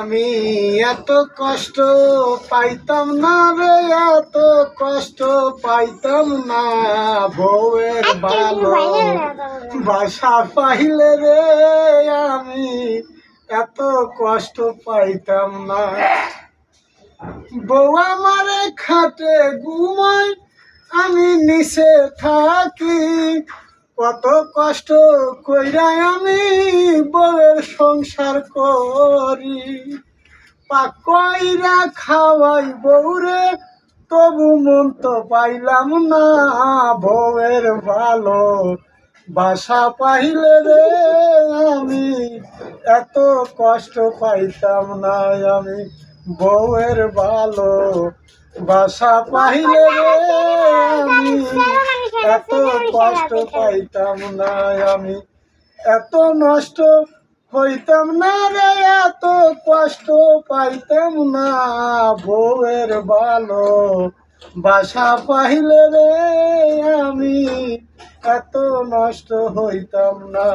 আমি এত কষ্ট পাইতাম না রে, এত কষ্ট পাইতাম না, বউয়ের ভালো বাসা পাইলে রে আমি এত কষ্ট পাইতাম না। বউ আমারে খাটে ঘুমায়, আমি নিচে থাকি, কত কষ্ট কইরা আমি বউয়ের সংসার করি। পাক কইরা খাওয়াই বউরে, তবু মন তো পাইলাম না, বউয়ের ভালো বাসা পাইলে রে আমি এত কষ্ট পাইতাম না। আমি বউয়ের ভালো বাসা পাইলে রে আমি এত কষ্ট পাইতাম না। আমি এত নষ্ট হইতাম না রে, এত কষ্ট পাইতাম না, বউয়ের ভালো বাসা পাইলে রে আমি এত নষ্ট হইতাম না।